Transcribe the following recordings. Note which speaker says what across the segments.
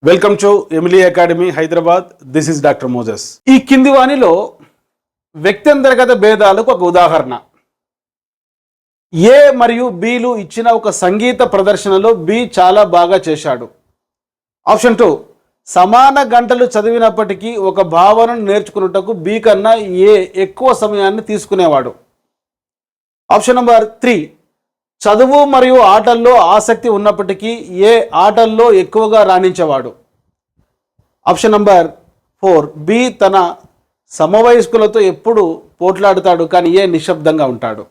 Speaker 1: Welcome to Emily academy Hyderabad. This is doctor Moses. ఈ కింది వాణిలో వ్యక్త్యంతర్గత భేదాలకు ఒక ఉదాహరణ. ఏ మరియు బిలు ఇచ్చిన ఒక సంగీత ప్రదర్శనలో బి చాలా బాగా చేశాడు. ఆప్షన్ 2, సమాన గంటలు చదివినప్పటికీ ఒక భావనను నేర్చుకున్నటకు బి కన్నా ఏ ఎక్కువ సమయాన్ని తీసుకునేవాడు. ఆప్షన్ నెంబర్ 3, చదువు మరియు ఆటల్లో ఆసక్తి ఉన్నప్పటికీ ఏ ఆటల్లో ఎక్కువగా రాణించేవాడు. ఆప్షన్ నంబర్ 4, బి తన సమవయస్కులతో ఎప్పుడు పోట్లాడుతాడు కానీ ఏ నిశ్శబ్దంగా ఉంటాడు.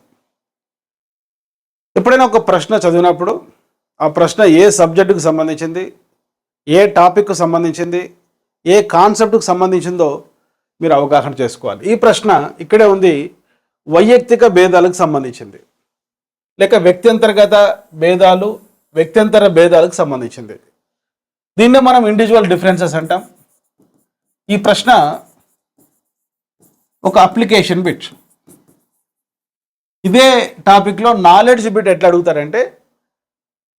Speaker 1: ఎప్పుడైనా ఒక ప్రశ్న చదివినప్పుడు ఆ ప్రశ్న ఏ సబ్జెక్టుకు సంబంధించింది, ఏ టాపిక్కు సంబంధించింది, ఏ కాన్సెప్ట్కు సంబంధించిందో మీరు అవగాహన చేసుకోవాలి. ఈ ప్రశ్న ఇక్కడే ఉంది, వైయక్తిక భేదాలకు సంబంధించింది లేక వ్యక్త్యంతర్గత భేదాలు, వ్యక్త్యంతర భేదాలకు సంబంధించింది. దీన్నే మనం ఇండివిజువల్ డిఫరెన్సెస్ అంటాం. ఈ ప్రశ్న ఒక అప్లికేషన్ బిట్. ఇదే టాపిక్లో నాలెడ్జ్ బిట్ ఎట్లా అడుగుతారంటే,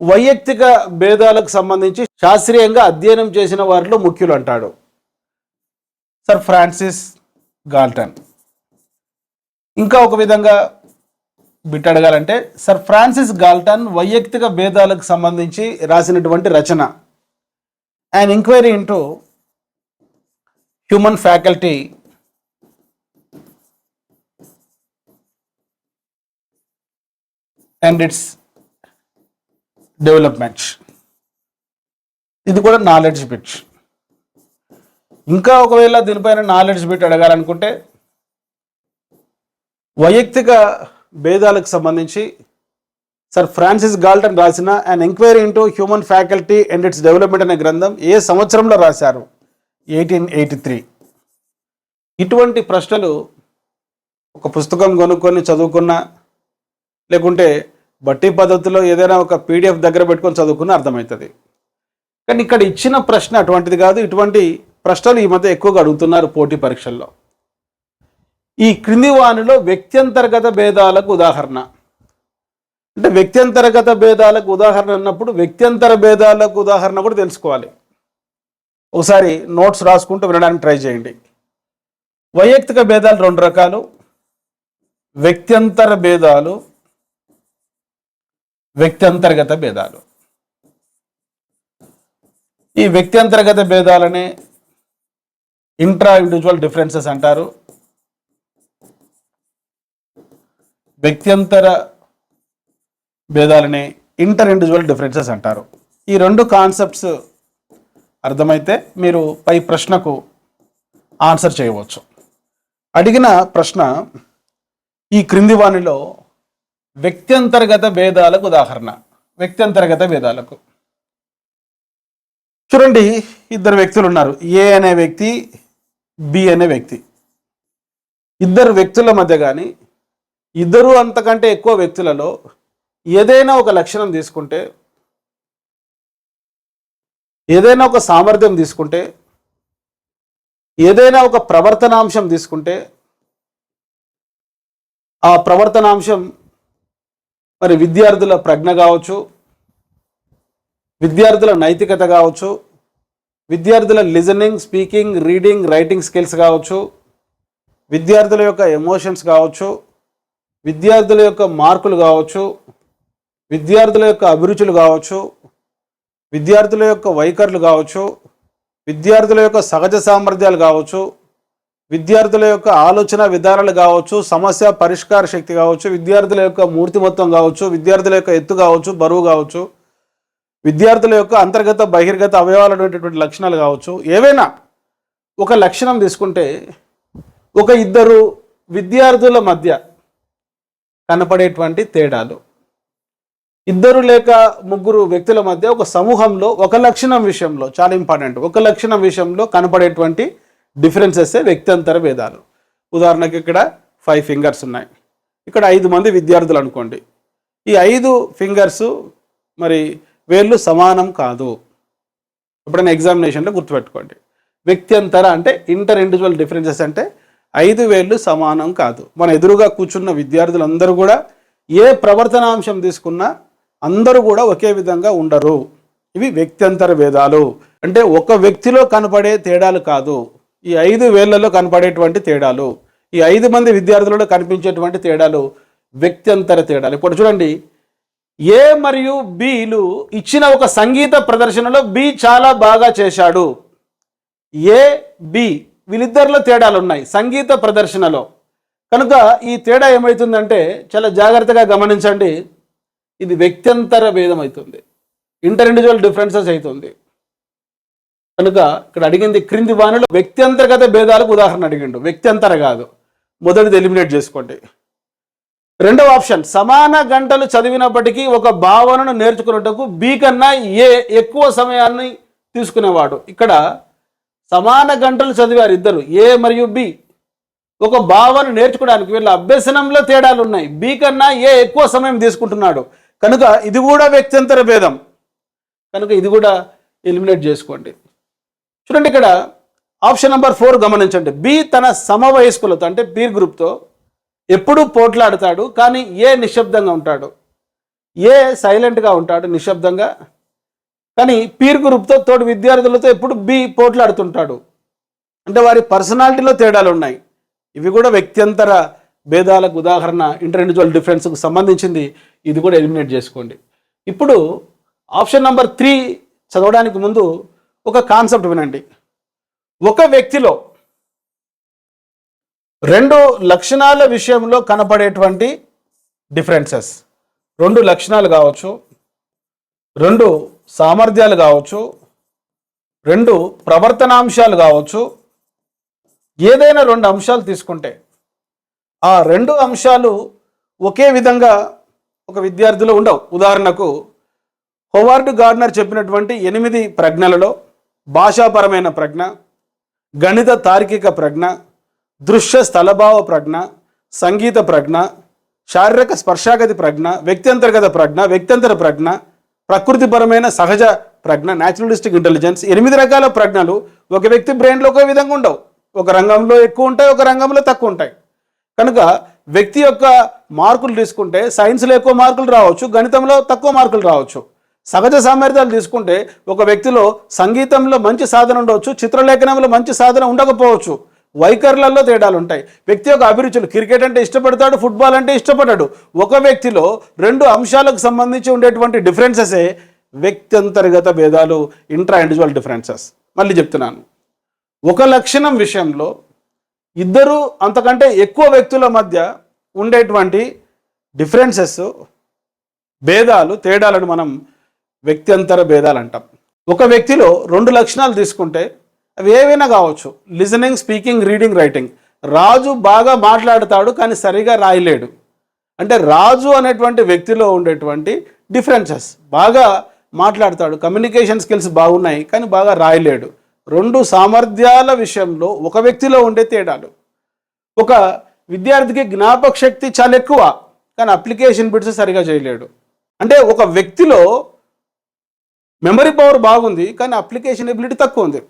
Speaker 1: వైయక్తిక భేదాలకు సంబంధించి శాస్త్రీయంగా అధ్యయనం చేసిన వారిలో ముఖ్యులు అంటాడు సర్ ఫ్రాన్సిస్ గాల్టన్. ఇంకా ఒక విధంగా బిట్ అడగాలంటే, సర్ ఫ్రాన్సిస్ గాల్టన్ వైయక్తిక భేదాలకు సంబంధించి రాసినటువంటి రచన an inquiry into human faculty and its development. ఇది కూడా నాలెడ్జ్ బిట్. ఇంకా ఒకవేళ దీనిపైన నాలెడ్జ్ బిట్ అడగాలనుకుంటే, వైయక్తిక భేదాలకు సంబంధించి సర్ ఫ్రాన్సిస్ గాల్టన్ రాసిన an inquiry into human faculty and its development అనే గ్రంథం ఏ సంవత్సరంలో రాశారు? 1883. ఇటువంటి ప్రశ్నలు ఒక పుస్తకం కొనుక్కొని చదువుకున్నా, లేకుంటే బట్టి పద్ధతిలో ఏదైనా ఒక PDF దగ్గర పెట్టుకొని చదువుకున్నా అర్థమవుతుంది. కానీ ఇక్కడ ఇచ్చిన ప్రశ్న అటువంటిది కాదు. ఇటువంటి ప్రశ్నలు ఈ మధ్య ఎక్కువగా అడుగుతున్నారు పోటీ పరీక్షల్లో. ఈ క్రింది వానిలో వ్యక్త్యంతర్గత భేదాలకు ఉదాహరణ అంటే, వ్యక్త్యంతర్గత భేదాలకు ఉదాహరణ అన్నప్పుడు వ్యక్త్యంతర భేదాలకు ఉదాహరణ కూడా తెలుసుకోవాలి. ఒకసారి నోట్స్ రాసుకుంటూ వినడానికి ట్రై చేయండి. వైయక్తిక భేదాలు 2 రకాలు, వ్యక్త్యంతర భేదాలు, వ్యక్త్యంతర్గత భేదాలు. ఈ వ్యక్త్యంతర్గత భేదాలనే ఇంట్రా ఇండివిజువల్ డిఫరెన్సెస్ అంటారు. వ్యక్త్యంతర భేదాలని ఇంటర్ ఇండివిజువల్ డిఫరెన్సెస్ అంటారు. ఈ 2 కాన్సెప్ట్స్ అర్థమైతే మీరు పై ప్రశ్నకు ఆన్సర్ చేయవచ్చు. అడిగిన ప్రశ్న, ఈ క్రింది వానిలో వ్యక్త్యంతర్గత భేదాలకు ఉదాహరణ. వ్యక్త్యంతర్గత భేదాలకు చూడండి, 2 వ్యక్తులు ఉన్నారు. ఏ అనే వ్యక్తి, బి అనే వ్యక్తి. 2 వ్యక్తుల మధ్య కానీ 2 అంతకంటే ఎక్కువ వ్యక్తులలో ఏదైనా ఒక లక్షణం తీసుకుంటే, ఏదైనా ఒక సామర్థ్యం తీసుకుంటే, ఏదైనా ఒక ప్రవర్తనాంశం తీసుకుంటే, ఆ ప్రవర్తనాంశం మరి విద్యార్థుల ప్రజ్ఞ కావచ్చు, విద్యార్థుల నైతికత కావచ్చు, విద్యార్థుల listening, speaking, reading, writing skills కావచ్చు, విద్యార్థుల యొక్క ఎమోషన్స్ కావచ్చు, విద్యార్థుల యొక్క మార్కులు కావచ్చు, విద్యార్థుల యొక్క అభిరుచులు కావచ్చు, విద్యార్థుల యొక్క వైఖరులు కావచ్చు, విద్యార్థుల యొక్క సహజ సామర్థ్యాలు కావచ్చు, విద్యార్థుల యొక్క ఆలోచన విధానాలు కావచ్చు, సమస్య పరిష్కార శక్తి కావచ్చు, విద్యార్థుల యొక్క మూర్తిమత్వం కావచ్చు, విద్యార్థుల యొక్క ఎత్తు కావచ్చు, బరువు కావచ్చు, విద్యార్థుల యొక్క అంతర్గత బహిర్గత అవయవాలు అనేటటువంటి లక్షణాలు కావచ్చు. ఏవైనా ఒక లక్షణం తీసుకుంటే, ఒక 2 విద్యార్థుల మధ్య కనపడేటువంటి తేడాలు, 2 లేక 3 వ్యక్తుల మధ్య ఒక సమూహంలో ఒక లక్షణం విషయంలో, చాలా ఇంపార్టెంట్, ఒక లక్షణం విషయంలో కనపడేటువంటి డిఫరెన్సెస్ వ్యక్త్యంతర భేదాలు. ఉదాహరణకి ఇక్కడ 5 ఫింగర్స్ ఉన్నాయి. ఇక్కడ 5 మంది విద్యార్థులు అనుకోండి. ఈ 5 ఫింగర్స్ మరి వేళ్ళు సమానం కాదు. ఎప్పుడైనా ఎగ్జామినేషన్లో గుర్తుపెట్టుకోండి. వ్యక్త్యంతర అంటే ఇంటర్ ఇండివిజువల్ డిఫరెన్సెస్ అంటే 5 వేళ్ళు సమానం కాదు. మన ఎదురుగా కూర్చున్న విద్యార్థులందరూ కూడా ఏ ప్రవర్తనాంశం తీసుకున్నా అందరూ కూడా ఒకే విధంగా ఉండరు. ఇవి వ్యక్త్యంతర భేదాలు. అంటే ఒక వ్యక్తిలో కనపడే తేడాలు కాదు, ఈ 5 వేళ్లలో కనపడేటువంటి తేడాలు, ఈ 5 మంది విద్యార్థులలో కనిపించేటువంటి తేడాలు వ్యక్త్యంతర తేడాలు. ఇప్పుడు చూడండి, ఏ మరియు బిలు ఇచ్చిన ఒక సంగీత ప్రదర్శనలో బి చాలా బాగా చేశాడు. ఏ బి వీళ్ళిద్దరిలో తేడాలు ఉన్నాయి సంగీత ప్రదర్శనలో. కనుక ఈ తేడా ఏమవుతుందంటే చాలా జాగ్రత్తగా గమనించండి, ఇది వ్యక్త్యంతర భేదం అవుతుంది, ఇంటర్ ఇండివిజువల్ డిఫరెన్సెస్ అవుతుంది. కనుక ఇక్కడ అడిగింది క్రింది వాణిలో వ్యక్త్యంతర్గత భేదాలకు ఉదాహరణ అడిగిండు, వ్యక్త్యంతర కాదు. మొదటిది ఎలిమినేట్ చేసుకోండి. రెండవ ఆప్షన్, సమాన గంటలు చదివినప్పటికీ ఒక భావనను నేర్చుకున్నట్టుకు బి కన్నా ఏ ఎక్కువ సమయాన్ని తీసుకునేవాడు. ఇక్కడ సమాన గంటలు చదివారు ఇద్దరు, ఏ మరియు బి. ఒక భావన నేర్చుకోవడానికి వీళ్ళ అభ్యసనంలో తేడాలు ఉన్నాయి, బి కన్నా ఏ ఎక్కువ సమయం తీసుకుంటున్నాడు. కనుక ఇది కూడా వ్యక్త్యంతర భేదం, కనుక ఇది కూడా ఎలిమినేట్ చేసుకోండి. చూడండి, ఇక్కడ ఆప్షన్ నెంబర్ 4 గమనించండి. బి తన సమవయస్కులతో అంటే పీర్ గ్రూప్తో ఎప్పుడూ పోట్లాడతాడు, కానీ ఏ నిశ్శబ్దంగా ఉంటాడు. ఏ సైలెంట్గా ఉంటాడు నిశ్శబ్దంగా, కానీ పీర్ గ్రూప్తో తోటి విద్యార్థులతో ఎప్పుడు బి పోట్లాడుతుంటాడు. అంటే వారి పర్సనాలిటీలో తేడాలు ఉన్నాయి. ఇవి కూడా వ్యక్త్యంతర భేదాలకు ఉదాహరణ, ఇంటర్ ఇండివిజువల్ డిఫరెన్స్కు సంబంధించింది. ఇది కూడా ఎలిమినేట్ చేసుకోండి. ఇప్పుడు ఆప్షన్ నెంబర్ 3 చదవడానికి ముందు ఒక కాన్సెప్ట్ వినండి. ఒక వ్యక్తిలో 2 లక్షణాల విషయంలో కనపడేటువంటి డిఫరెన్సెస్, 2 లక్షణాలు కావచ్చు, 2 సామర్థ్యాలు కావచ్చు, 2 ప్రవర్తనాంశాలు కావచ్చు, ఏదైనా 2 అంశాలు తీసుకుంటే ఆ 2 అంశాలు ఒకే విధంగా ఒక విద్యార్థిలో ఉండవు. ఉదాహరణకు హోవార్డ్ గార్డ్నర్ చెప్పినటువంటి 8 ప్రజ్ఞలలో భాషాపరమైన ప్రజ్ఞ, గణిత తార్కిక ప్రజ్ఞ, దృశ్య స్థలభావ ప్రజ్ఞ, సంగీత ప్రజ్ఞ, శారీరక స్పర్శాగతి ప్రజ్ఞ, వ్యక్త్యంతర్గత ప్రజ్ఞ, వ్యక్త్యంతర ప్రజ్ఞ, ప్రకృతిపరమైన సహజ ప్రజ్ఞ, న్యాచురలిస్టిక్ ఇంటెలిజెన్స్, 8 రకాల ప్రజ్ఞలు ఒక వ్యక్తి బ్రెయిన్లో ఒకే విధంగా ఉండవు. ఒక రంగంలో ఎక్కువ ఉంటాయి, ఒక రంగంలో తక్కువ ఉంటాయి. కనుక వ్యక్తి యొక్క మార్కులు తీసుకుంటే సైన్స్లో ఎక్కువ మార్కులు రావచ్చు, గణితంలో తక్కువ మార్కులు రావచ్చు. సహజ సామర్థ్యాలు తీసుకుంటే ఒక వ్యక్తిలో సంగీతంలో మంచి సాధన ఉండవచ్చు, చిత్రలేఖనంలో మంచి సాధన ఉండకపోవచ్చు. వైఖరులలో తేడాలు ఉంటాయి. వ్యక్తి యొక్క అభిరుచులు, క్రికెట్ అంటే ఇష్టపడతాడు, ఫుట్బాల్ అంటే ఇష్టపడ్డాడు. ఒక వ్యక్తిలో 2 అంశాలకు సంబంధించి ఉండేటువంటి డిఫరెన్సెసే వ్యక్త్యంతర్గత భేదాలు, ఇంట్రా ఇండివిజువల్ డిఫరెన్సెస్. మళ్ళీ చెప్తున్నాను, ఒక లక్షణం విషయంలో 2 అంతకంటే ఎక్కువ వ్యక్తుల మధ్య ఉండేటువంటి డిఫరెన్సెస్, భేదాలు, తేడాలను మనం వ్యక్త్యంతర భేదాలు అంటాం. ఒక వ్యక్తిలో 2 లక్షణాలు తీసుకుంటే అవి ఏవైనా కావచ్చు, లిజనింగ్, స్పీకింగ్, రీడింగ్, రైటింగ్. రాజు బాగా మాట్లాడతాడు కానీ సరిగా రాయలేడు. అంటే రాజు అనేటువంటి వ్యక్తిలో ఉండేటువంటి డిఫరెన్సెస్, బాగా మాట్లాడతాడు, కమ్యూనికేషన్ స్కిల్స్ బాగున్నాయి కానీ బాగా రాయలేడు. 2 సామర్థ్యాల విషయంలో ఒక వ్యక్తిలో ఉండే తేడాలు. ఒక విద్యార్థికి జ్ఞాపక శక్తి చాలా ఎక్కువ కానీ అప్లికేషన్ బిట్స్ సరిగా చేయలేడు. అంటే ఒక వ్యక్తిలో మెమరీ పవర్ బాగుంది కానీ అప్లికేషన్ ఎబిలిటీ తక్కువ ఉంది.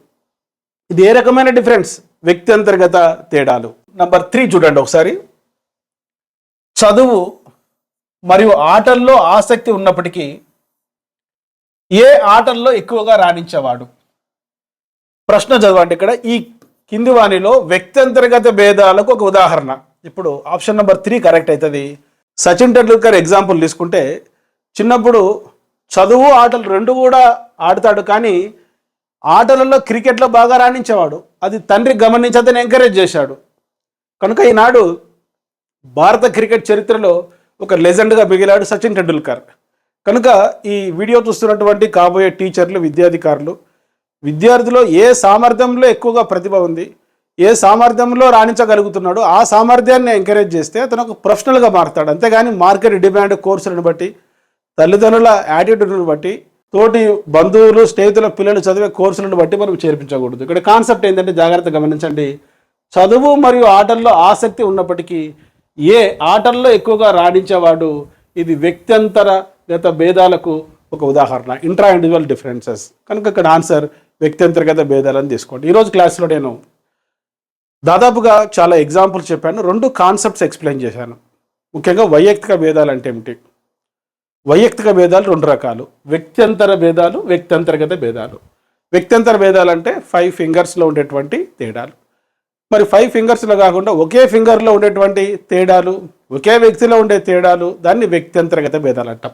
Speaker 1: ఇది ఏ రకమైన డిఫరెన్స్? వ్యక్త్యంతర్గత తేడాలు. నంబర్ 3 చూడండి ఒకసారి. చదువు మరియు ఆటల్లో ఆసక్తి ఉన్నప్పటికీ ఏ ఆటల్లో ఎక్కువగా రాణించేవాడు? ప్రశ్న చదవండి. ఇక్కడ ఈ కింది వాణిలో వ్యక్త్యంతర్గత భేదాలకు ఒక ఉదాహరణ. ఇప్పుడు ఆప్షన్ నెంబర్ 3 కరెక్ట్ అవుతుంది. సచిన్ టెండూల్కర్ ఎగ్జాంపుల్ తీసుకుంటే చిన్నప్పుడు చదువు ఆటలు 2 కూడా ఆడతాడు కానీ ఆటలలో క్రికెట్లో బాగా రాణించేవాడు. అది తండ్రి గమనించి అతను ఎంకరేజ్ చేశాడు. కనుక ఈనాడు భారత క్రికెట్ చరిత్రలో ఒక లెజెండ్గా మిగిలాడు సచిన్ టెండూల్కర్. కనుక ఈ వీడియో చూస్తున్నటువంటి కాబోయే టీచర్లు, విద్యాధికారులు, విద్యార్థిలో ఏ సామర్థ్యంలో ఎక్కువగా ప్రతిభ ఉంది, ఏ సామర్థ్యంలో రాణించగలుగుతున్నాడో ఆ సామర్థ్యాన్ని ఎంకరేజ్ చేస్తే అతను ఒక ప్రొఫెషనల్గా మారుతాడు. అంతేగాని మార్కెట్ డిమాండ్, కోర్సులను బట్టి, తల్లిదండ్రుల యాటిట్యూడ్ని బట్టి, తోటి బంధువులు, స్నేహితుల పిల్లలు చదివే కోర్సులను బట్టి మనం చేర్పించకూడదు. ఇక్కడ కాన్సెప్ట్ ఏంటంటే జాగ్రత్తగా గమనించండి. చదువు మరియు ఆటల్లో ఆసక్తి ఉన్నప్పటికీ ఏ ఆటల్లో ఎక్కువగా రాణించేవాడు, ఇది వ్యక్త్యంతరగత భేదాలకు ఒక ఉదాహరణ, ఇంట్రా ఇండివిజువల్ డిఫరెన్సెస్. కనుక ఇక్కడ ఆన్సర్ వ్యక్త్యంతర్గత భేదాలని తీసుకోండి. ఈరోజు క్లాస్లో నేను దాదాపుగా చాలా ఎగ్జాంపుల్స్ చెప్పాను, 2 కాన్సెప్ట్స్ ఎక్స్ప్లెయిన్ చేశాను. ముఖ్యంగా వైయక్తిక భేదాలు అంటే ఏమిటి, వైయక్తిక భేదాలు రెండు రకాలు, వ్యక్త్యంతర భేదాలు, వ్యక్త్యంతర్గత భేదాలు. వ్యక్త్యంతర భేదాలు అంటే 5 ఫింగర్స్లో ఉండేటువంటి తేడాలు. మరి 5 ఫింగర్స్లో కాకుండా ఒకే ఫింగర్లో ఉండేటువంటి తేడాలు, ఒకే వ్యక్తిలో ఉండే తేడాలు, దాన్ని వ్యక్త్యంతర్గత భేదాలు అంటాం.